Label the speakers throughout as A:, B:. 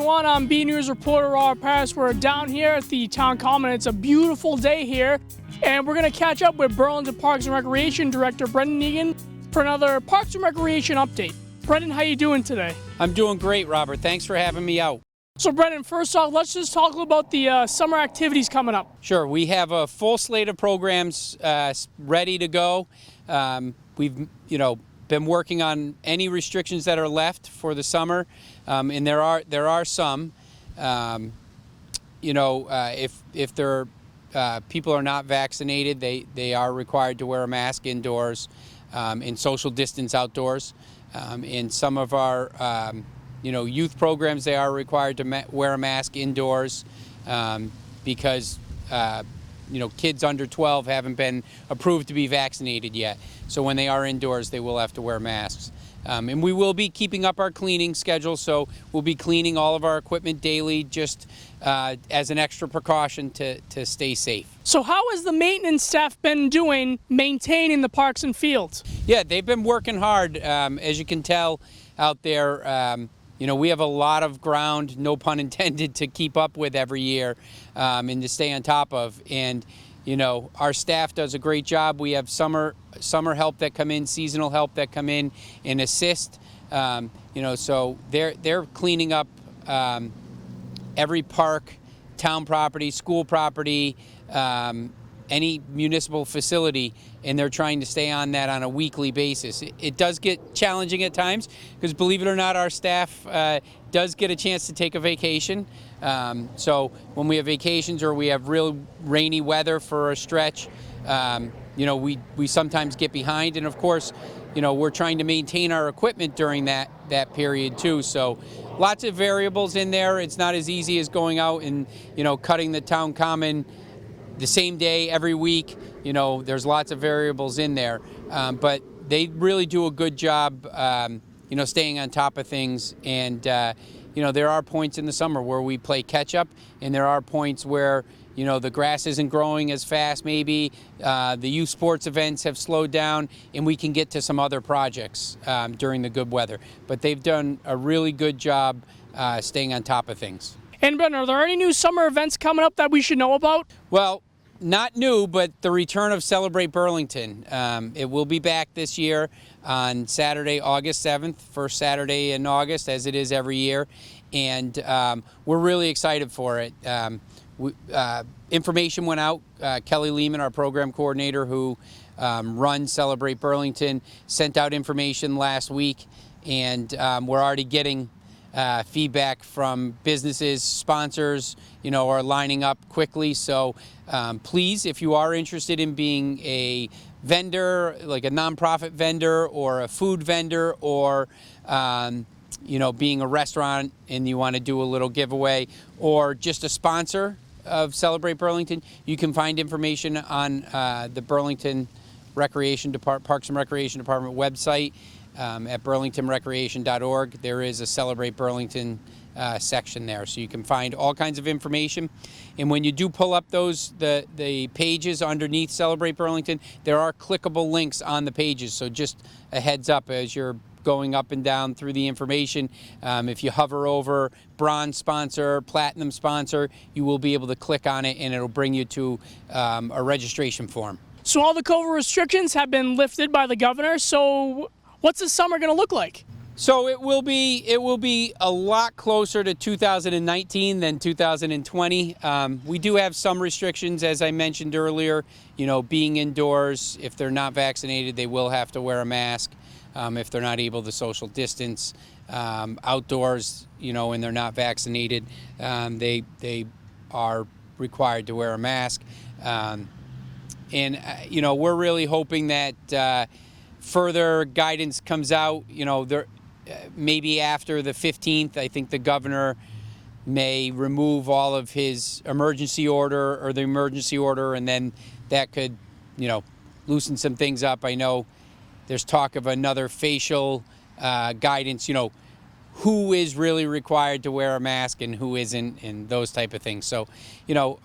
A: everyone, I'm B News reporter Robert Paris. We're down here at the Town Common. It's a beautiful day here, and we're going to catch up with Burlington Parks and Recreation Director Brendan Egan for another Parks and Recreation update. Brendan, how you doing today?
B: I'm doing great, Robert. Thanks for having me out.
A: So Brendan, first off, let's just talk a little about the summer activities coming up.
B: Sure, we have a full slate of programs ready to go. We've, been working on any restrictions that are left for the summer, and there are some. If people are not vaccinated, they are required to wear a mask indoors, and social distance outdoors. In some of our youth programs, they are required to wear a mask indoors because kids under 12 haven't been approved to be vaccinated yet. So when they are indoors, they will have to wear masks. And we will be keeping up our cleaning schedule, so we'll be cleaning all of our equipment daily just as an extra precaution to stay safe.
A: So how has the maintenance staff been doing maintaining the parks and fields? Yeah,
B: they've been working hard. As you can tell out there, we have a lot of ground, no pun intended, to keep up with every year and to stay on top of. And, our staff does a great job. We have summer help that come in, seasonal help that come in and assist. So they're cleaning up every park, town property, school property, any municipal facility, and they're trying to stay on that on a weekly basis. It does get challenging at times because, believe it or not, our staff does get a chance to take a vacation. So when we have vacations or we have real rainy weather for a stretch, we sometimes get behind. And of course, we're trying to maintain our equipment during that period too. So lots of variables in there. It's not as easy as going out and, cutting the town common the same day every week. There's lots of variables in there, but they really do a good job, staying on top of things. And, there are points in the summer where we play catch up, and there are points where, the grass isn't growing as fast maybe, the youth sports events have slowed down, and we can get to some other projects during the good weather. But they've done a really good job staying on top of things.
A: And Ben, are there any new summer events coming up that we should know about?
B: Well, not new, but the return of Celebrate Burlington. It will be back this year on Saturday, August 7th, first Saturday in August, as it is every year. And we're really excited for it. Information went out. Kelly Lehman, our program coordinator who runs Celebrate Burlington, sent out information last week, and we're already getting feedback from businesses, sponsors, are lining up quickly. So please, if you are interested in being a vendor, like a nonprofit vendor or a food vendor, or being a restaurant and you want to do a little giveaway, or just a sponsor of Celebrate Burlington, you can find information on the Burlington Parks and Recreation Department website. At burlingtonrecreation.org. There is a Celebrate Burlington section there, so you can find all kinds of information. And when you do pull up the pages underneath Celebrate Burlington, there are clickable links on the pages. So just a heads up as you're going up and down through the information. If you hover over bronze sponsor, platinum sponsor, you will be able to click on it, and it'll bring you to a registration form.
A: So all the COVID restrictions have been lifted by the governor. So what's the summer going to look like?
B: So it will be a lot closer to 2019 than 2020. We do have some restrictions, as I mentioned earlier. Being indoors, if they're not vaccinated, they will have to wear a mask. If they're not able to social distance, outdoors, and they're not vaccinated, they are required to wear a mask. And we're really hoping that further guidance comes out, maybe after the 15th. I think the governor may remove all of his emergency order or the emergency order, and then that could, loosen some things up. I know there's talk of another facial guidance, who is really required to wear a mask and who isn't, and those type of things. So,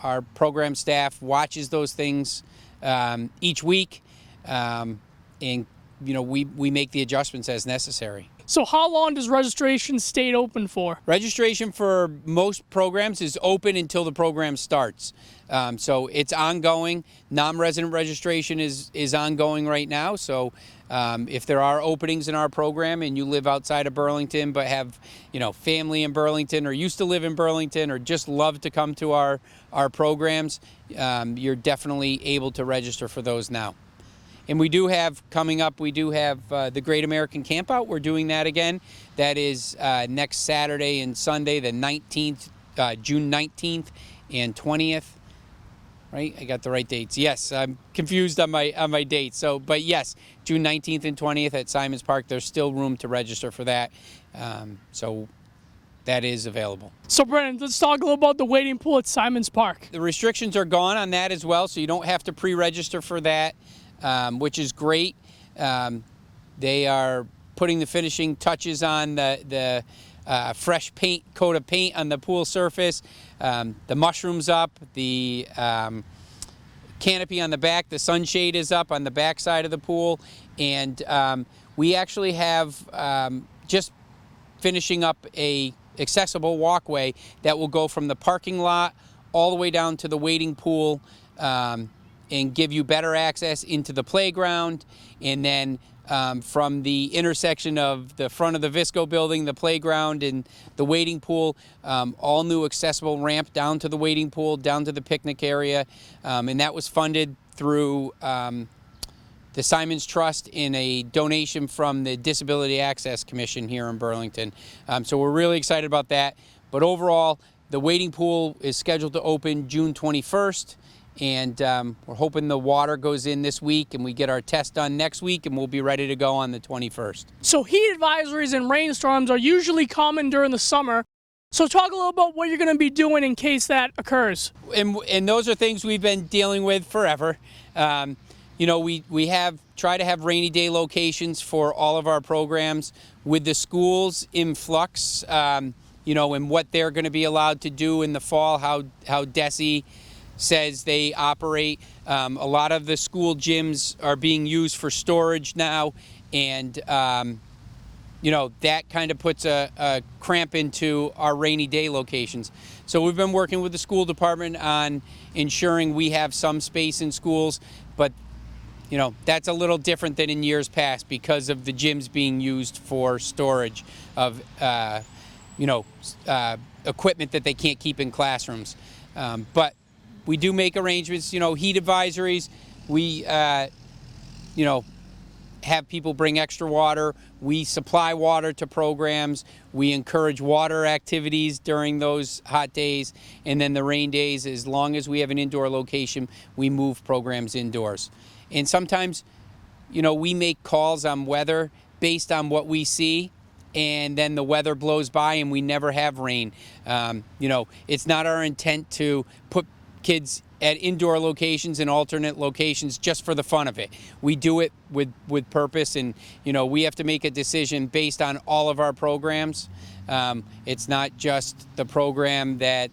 B: our program staff watches those things each week, and we make the adjustments as necessary.
A: So how long does registration stay open for?
B: Registration for most programs is open until the program starts. So it's ongoing. Non-resident registration is ongoing right now. So if there are openings in our program and you live outside of Burlington but have, family in Burlington or used to live in Burlington or just love to come to our programs, you're definitely able to register for those now. And we do have coming up, the Great American Campout. We're doing that again. That is next Saturday and Sunday, the 19th, June 19th and 20th. Right? I got the right dates. Yes, I'm confused on my dates. But yes, June 19th and 20th at Simons Park. There's still room to register for that. So that is available.
A: So Brendan, let's talk a little about the wading pool at Simons Park.
B: The restrictions are gone on that as well, so you don't have to pre-register for that. Which is great. They are putting the finishing touches on the fresh coat of paint on the pool surface, the mushrooms up, the canopy on the back, the sunshade is up on the back side of the pool, and we actually have just finishing up a accessible walkway that will go from the parking lot all the way down to the wading pool, and give you better access into the playground. And then from the intersection of the front of the Visco building, the playground, and the wading pool, all new accessible ramp down to the wading pool, down to the picnic area. And that was funded through the Simons Trust in a donation from the Disability Access Commission here in Burlington. So we're really excited about that. But overall, the wading pool is scheduled to open June 21st. And we're hoping the water goes in this week and we get our test done next week and we'll be ready to go on the 21st.
A: So heat advisories and rainstorms are usually common during the summer. So talk a little about what you're going to be doing in case that occurs.
B: And those are things we've been dealing with forever. We have tried to have rainy day locations for all of our programs with the schools in flux, and what they're going to be allowed to do in the fall, how DESE says they operate. A lot of the school gyms are being used for storage now, and that kind of puts a cramp into our rainy day locations. So we've been working with the school department on ensuring we have some space in schools, but that's a little different than in years past because of the gyms being used for storage of equipment that they can't keep in classrooms. But we do make arrangements, heat advisories. We, have people bring extra water. We supply water to programs. We encourage water activities during those hot days. And then the rain days, as long as we have an indoor location, we move programs indoors. And sometimes, we make calls on weather based on what we see. And then the weather blows by and we never have rain. It's not our intent to put kids at indoor locations and alternate locations just for the fun of it. We do it with purpose, and we have to make a decision based on all of our programs. It's not just the program that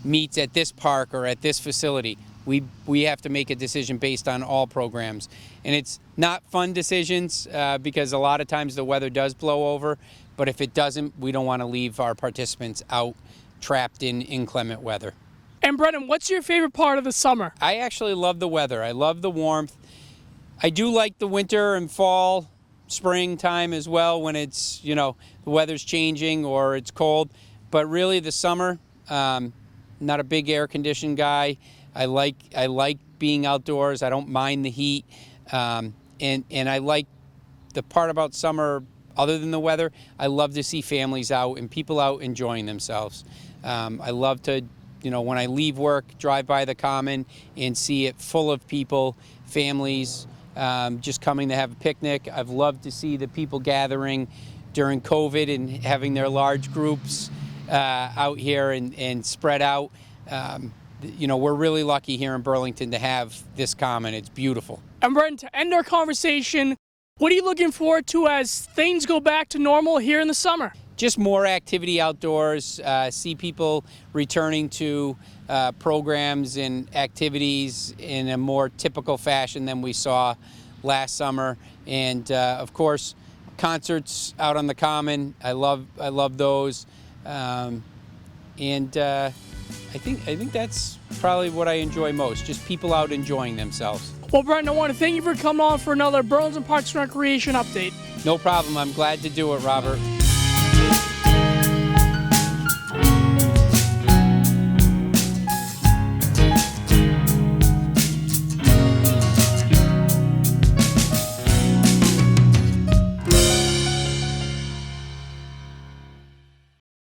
B: meets at this park or at this facility. We have to make a decision based on all programs, and it's not fun decisions because a lot of times the weather does blow over, but if it doesn't, we don't want to leave our participants out trapped in inclement weather.
A: And Brendan, what's your favorite part of the summer?
B: I actually love the weather. I love the warmth. I do like the winter and fall, spring time as well when it's, the weather's changing or it's cold. But really the summer, not a big air conditioned guy. I like being outdoors. I don't mind the heat. And I like the part about summer, other than the weather, I love to see families out and people out enjoying themselves. I love to, when I leave work, drive by the Common and see it full of people, families, just coming to have a picnic. I've loved to see the people gathering during COVID and having their large groups out here and spread out. We're really lucky here in Burlington to have this Common. It's beautiful.
A: And Brendan, to end our conversation, what are you looking forward to as things go back to normal here in the summer?
B: Just more activity outdoors, see people returning to programs and activities in a more typical fashion than we saw last summer. And of course, concerts out on the Common. I love those, and I think that's probably what I enjoy most. Just people out enjoying themselves.
A: Well, Brendan, I want to thank you for coming on for another Burlington Parks and Recreation update.
B: No problem. I'm glad to do it, Robert.